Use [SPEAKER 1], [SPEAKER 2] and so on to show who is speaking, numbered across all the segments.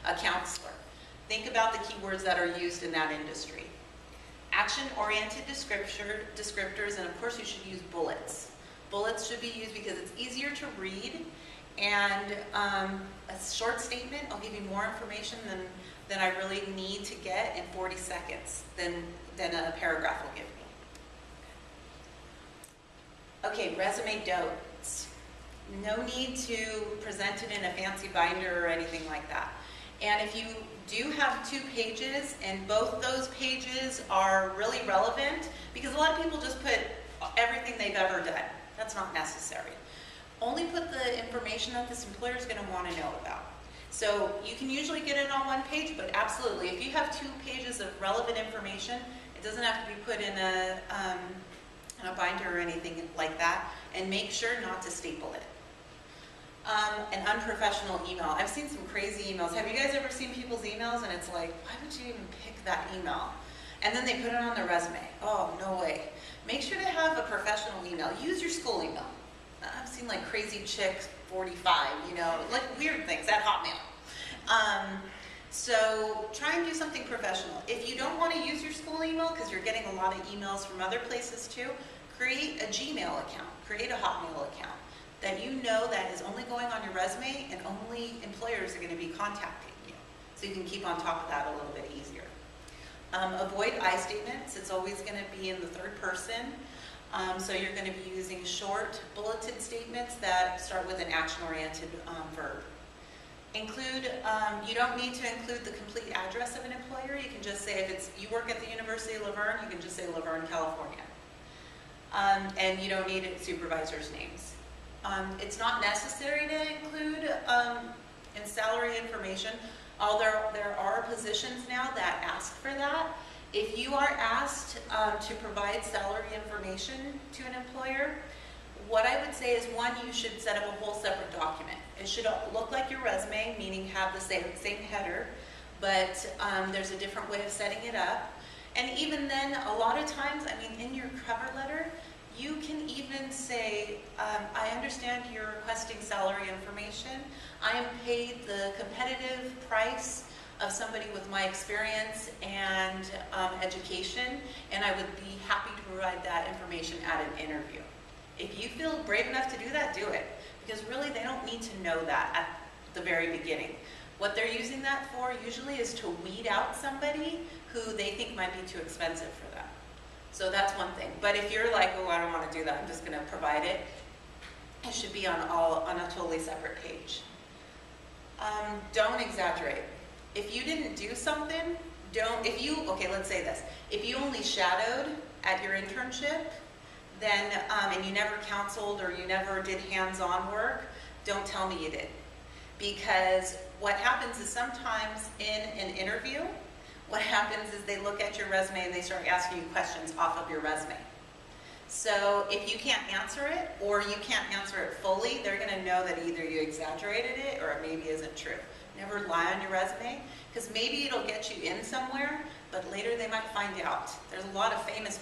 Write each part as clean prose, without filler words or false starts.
[SPEAKER 1] a counselor. Think about the keywords that are used in that industry. Action-oriented descriptors, and of course you should use bullets. Bullets should be used because it's easier to read, and a short statement will give you more information than I really need to get in 40 seconds than a paragraph will give me. Okay, resume notes. No need to present it in a fancy binder or anything like that. And if you do have 2 pages and both those pages are really relevant, because a lot of people just put everything they've ever done. That's not necessary. Only put the information that this employer is going to want to know about. So you can usually get it on 1 page, but absolutely, if you have 2 pages of relevant information, it doesn't have to be put in a binder or anything like that, and make sure not to staple it. An unprofessional email. I've seen some crazy emails. Have you guys ever seen people's emails and it's like, why would you even pick that email? And then they put it on their resume. Oh, no way. Make sure to have a professional email. Use your school email. I've seen like crazy chick 45, you know, like weird things at Hotmail. So try and do something professional. If you don't want to use your school email because you're getting a lot of emails from other places too, create a Gmail account, create a Hotmail account that you know that is only going on your resume and only employers are going to be contacting you. So you can keep on top of that a little bit easier. Avoid I statements. It's always going to be in the third person. So you're going to be using short bulleted statements that start with an action-oriented verb. You don't need to include the complete address of an employer. You can just say, if you work at the University of La Verne, you can just say La Verne, California. And you don't need supervisors' names. It's not necessary to include in salary information, although there are positions now that ask for that. If you are asked to provide salary information to an employer, what I would say is, one, you should set up a whole separate document. It should look like your resume, meaning have the same header, but there's a different way of setting it up. And even then, a lot of times, I mean, in your cover letter, you can even say, I understand you're requesting salary information. I am paid the competitive price of somebody with my experience and education, and I would be happy to provide that information at an interview. If you feel brave enough to do that, do it. Because really, they don't need to know that at the very beginning. What they're using that for usually is to weed out somebody who they think might be too expensive for them. So that's one thing. But if you're like, oh, I don't want to do that, I'm just going to provide it, it should be on a totally separate page. Don't exaggerate. If you didn't do something, okay, let's say this. If you only shadowed at your internship, then, and you never counseled or you never did hands-on work, don't tell me you did. Because what happens is sometimes in an interview, what happens is they look at your resume and they start asking you questions off of your resume. So if you can't answer it or you can't answer it fully, they're going to know that either you exaggerated it or it maybe isn't true. Never lie on your resume, because maybe it'll get you in somewhere, but later they might find out. There's a lot of famous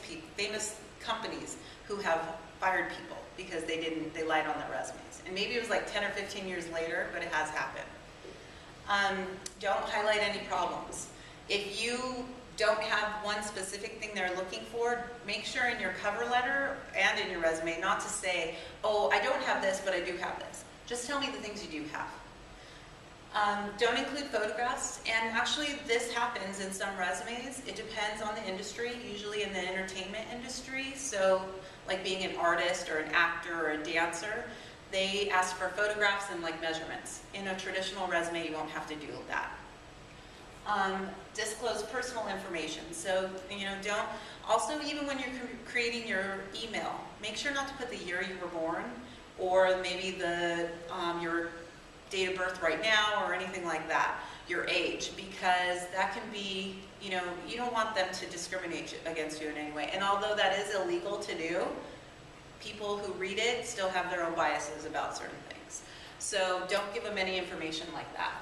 [SPEAKER 1] companies who have fired people because they lied on their resumes. And maybe it was like 10 or 15 years later, but it has happened. Don't highlight any problems. If you don't have one specific thing they're looking for, make sure in your cover letter and in your resume not to say, oh, I don't have this, but I do have this. Just tell me the things you do have. Don't include photographs, and actually this happens in some resumes. It depends on the industry, usually in the entertainment industry, so like being an artist or an actor or a dancer, they ask for photographs and like measurements. In a traditional resume, you won't have to do that. Disclose personal information. So, also even when you're creating your email, make sure not to put the year you were born or maybe your date of birth right now or anything like that, your age, because that can be, you don't want them to discriminate against you in any way. And although that is illegal to do, people who read it still have their own biases about certain things. So don't give them any information like that.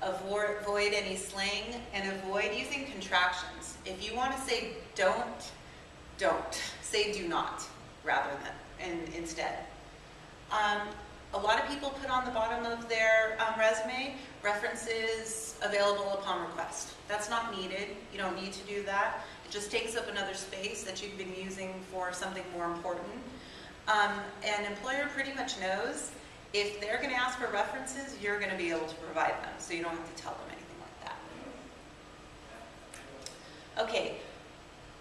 [SPEAKER 1] Avoid any slang and avoid using contractions. If you want to say don't. Say do not rather than, and instead. A lot of people put on the bottom of their resume, references available upon request. That's not needed. You don't need to do that. It just takes up another space that you've been using for something more important. An employer pretty much knows if they're going to ask for references, you're going to be able to provide them, so you don't have to tell them anything like that. Okay,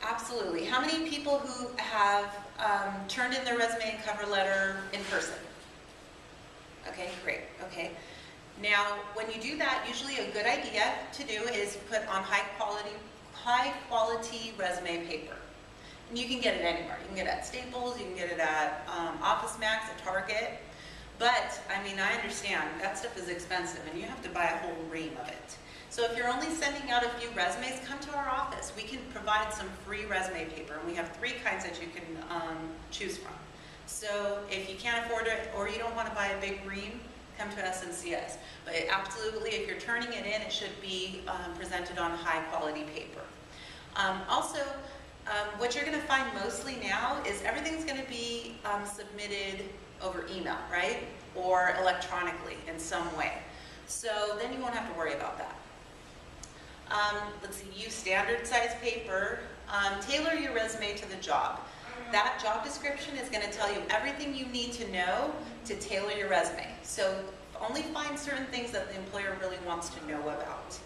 [SPEAKER 1] absolutely. How many people who have turned in their resume and cover letter in person? Okay, great. Okay. Now, when you do that, usually a good idea to do is put on high quality resume paper. And you can get it anywhere. You can get it at Staples, you can get it at Office Max, at Target. But, I mean, I understand that stuff is expensive and you have to buy a whole ream of it. So if you're only sending out a few resumes, come to our office. We can provide some free resume paper, and we have 3 kinds that you can choose from. So if you can't afford it or you don't want to buy a big ream, come to us and see us. But absolutely, if you're turning it in, it should be presented on high quality paper. Also, what you're going to find mostly now is everything's going to be submitted over email, right? Or electronically in some way. So then you won't have to worry about that. Let's see, use standard size paper. Tailor your resume to the job. That job description is going to tell you everything you need to know to tailor your resume. So only find certain things that the employer really wants to know about.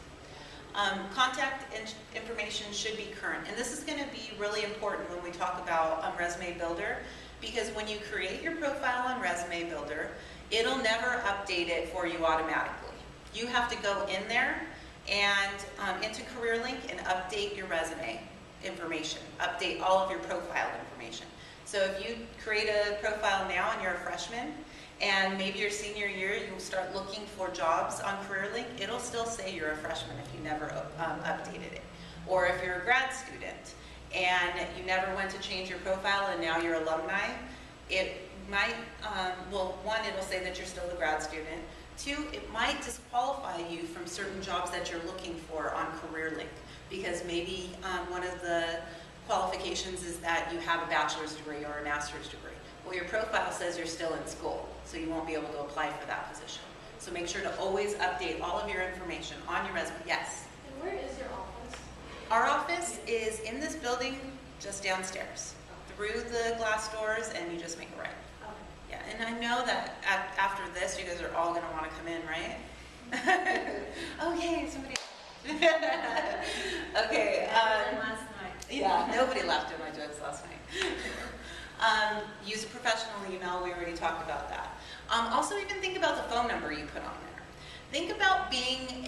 [SPEAKER 1] Contact information should be current. And this is going to be really important when we talk about Resume Builder, because when you create your profile on Resume Builder, it'll never update it for you automatically. You have to go in there and into CareerLink and update your resume information, update all of your profile information. So if you create a profile now and you're a freshman, and maybe your senior year you'll start looking for jobs on CareerLink, it'll still say you're a freshman if you never updated it. Or if you're a grad student and you never went to change your profile and now you're alumni, it might, well, one, it'll say that you're still a grad student. 2, it might disqualify you from certain jobs that you're looking for on CareerLink, because maybe one of the qualifications is that you have a bachelor's degree or a master's degree. Well, your profile says you're still in school, so you won't be able to apply for that position. So make sure to always update all of your information on your resume. Yes?
[SPEAKER 2] And where is your office?
[SPEAKER 1] Our office is in this building, just downstairs, through the glass doors, and you just make a right.
[SPEAKER 2] Okay.
[SPEAKER 1] Yeah, and I know that after this, you guys are all going to want to come in, right? Okay, somebody. Okay.
[SPEAKER 2] Last night.
[SPEAKER 1] Yeah, nobody laughed at my jokes last night. Use a professional email. We already talked about that. Also, even think about the phone number you put on there. Think about being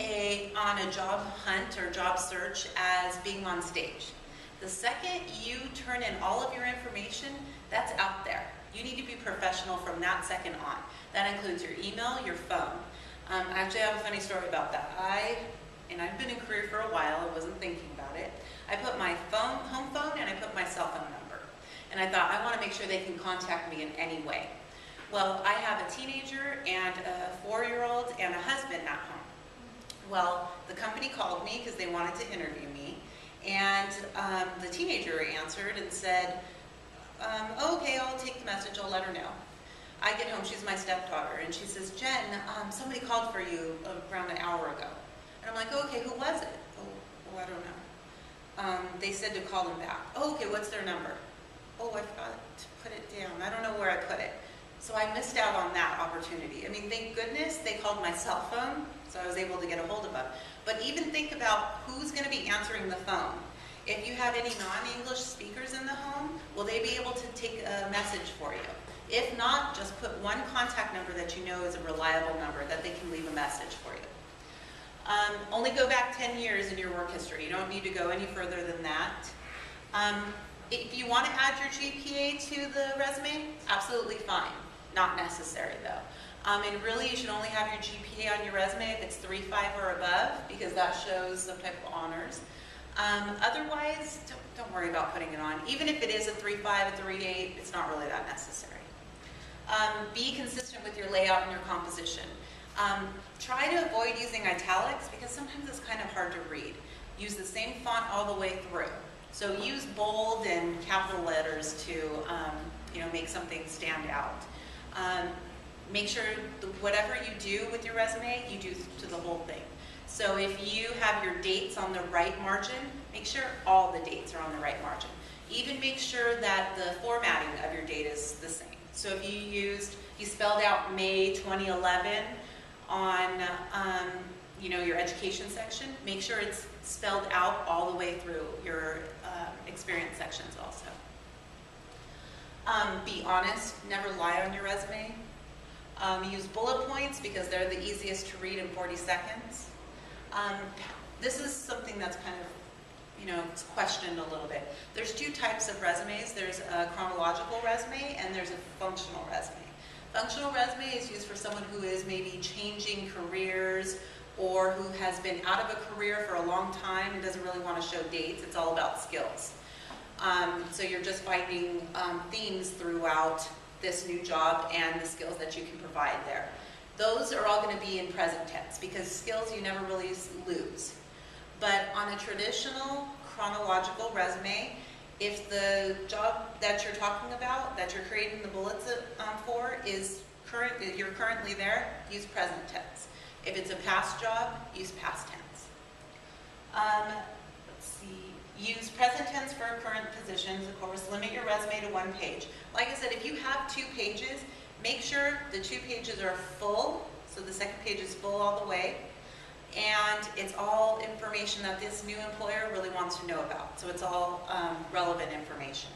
[SPEAKER 1] on a job hunt or job search as being on stage. The second you turn in all of your information, that's out there. You need to be professional from that second on. That includes your email, your phone. I actually have a funny story about that. I've been in career for a while, I wasn't thinking about it. I put my home phone, and I put my cell phone number. And I thought, I want to make sure they can contact me in any way. Well, I have a teenager and a 4-year-old and a husband at home. Well, the company called me because they wanted to interview me. And the teenager answered and said, okay, I'll take the message, I'll let her know. I get home, she's my stepdaughter, and she says, Jen, somebody called for you around an hour ago. And I'm like, oh, okay, who was it? Oh, I don't know. They said to call them back. Oh, okay, what's their number? Oh, I forgot to put it down. I don't know where I put it. So I missed out on that opportunity. I mean, thank goodness they called my cell phone, so I was able to get a hold of them. But even think about who's going to be answering the phone. If you have any non-English speakers in the home, will they be able to take a message for you? If not, just put one contact number that you know is a reliable number that they can leave a message for you. Only go back 10 years in your work history. You don't need to go any further than that. If you want to add your GPA to the resume, absolutely fine. Not necessary though. And really you should only have your GPA on your resume if it's 3.5 or above, because that shows some type of honors. Otherwise, don't worry about putting it on. Even if it is a 3.5, a 3.8, it's not really that necessary. Be consistent with your layout and your composition. Try to avoid using italics because sometimes it's kind of hard to read. Use the same font all the way through. So use bold and capital letters to make something stand out. make sure whatever you do with your resume, you do to the whole thing. So if you have your dates on the right margin, make sure all the dates are on the right margin. Even make sure that the formatting of your date is the same. So if you spelled out May 2011 on your education section, make sure it's spelled out all the way through your experience sections also. Be honest, never lie on your resume. Use bullet points because they're the easiest to read in 40 seconds. This is something that's kind of, it's questioned a little bit. There's two types of resumes. There's a chronological resume and there's a functional resume. Functional resume is used for someone who is maybe changing careers or who has been out of a career for a long time and doesn't really want to show dates. It's all about skills. So you're just finding themes throughout this new job and the skills that you can provide there. Those are all going to be in present tense because skills you never really lose. But on a traditional chronological resume, if the job that you're talking about, that you're creating the bullets for, you're currently there, use present tense. If it's a past job, use past tense. Let's see. Use present tense for current positions. Of course, limit your resume to 1 page. Like I said, if you have 2 pages, make sure the 2 pages are full, so the second page is full all the way, and it's all information that this new employer really wants to know about. So it's all relevant information.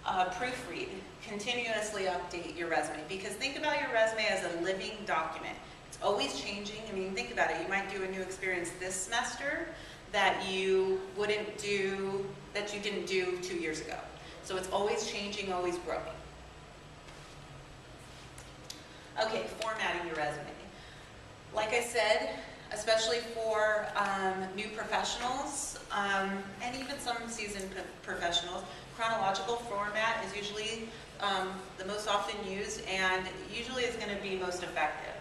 [SPEAKER 1] Proofread. Continuously update your resume because think about your resume as a living document. It's always changing. I mean, think about it. You might do a new experience this semester that you didn't do 2 years ago. So it's always changing, always growing. Okay, formatting your resume. Like I said, especially for new professionals and even some seasoned professionals, chronological format is usually the most often used and usually is going to be most effective.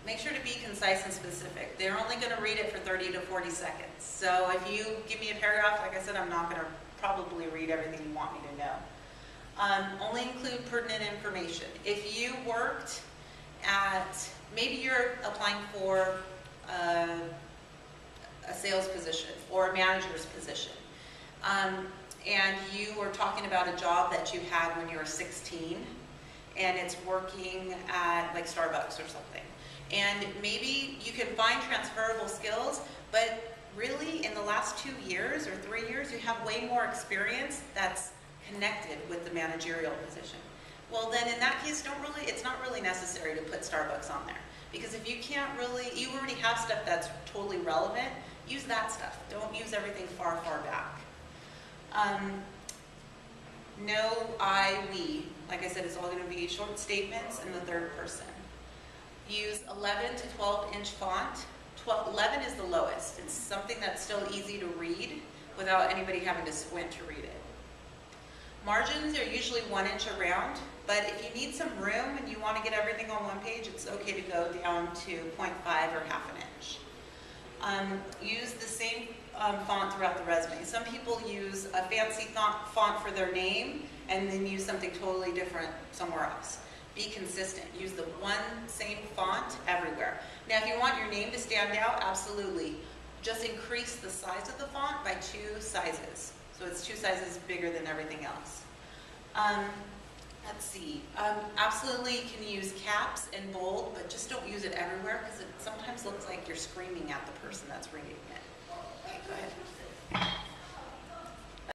[SPEAKER 1] Make sure to be concise and specific. They're only going to read it for 30 to 40 seconds. So if you give me a paragraph, like I said, I'm not going to probably read everything you want me to know. Only include pertinent information. If you worked maybe you're applying for a sales position or a manager's position, and you were talking about a job that you had when you were 16, and it's working at like Starbucks or something. And maybe you can find transferable skills, but really in the last 2 years or 3 years, you have way more experience that's connected with the managerial position. Well, then in that case, it's not really necessary to put Starbucks on there. Because if you you already have stuff that's totally relevant, use that stuff. Don't use everything far, far back. No, I, we. Like I said, it's all going to be short statements in the third person. Use 11 to 12-inch font. 11 is the lowest. It's something that's still easy to read without anybody having to squint to read it. Margins are usually 1 inch around, but if you need some room and you want to get everything on 1 page, it's okay to go down to 0.5 or ½ an inch. Use the same font throughout the resume. Some people use a fancy font for their name and then use something totally different somewhere else. Be consistent. Use the same font everywhere. Now, if you want your name to stand out, absolutely. Just increase the size of the font by 2 sizes. So it's 2 sizes bigger than everything else. Let's see. Absolutely, you can use caps and bold, but just don't use it everywhere because it sometimes looks like you're screaming at the person that's reading it.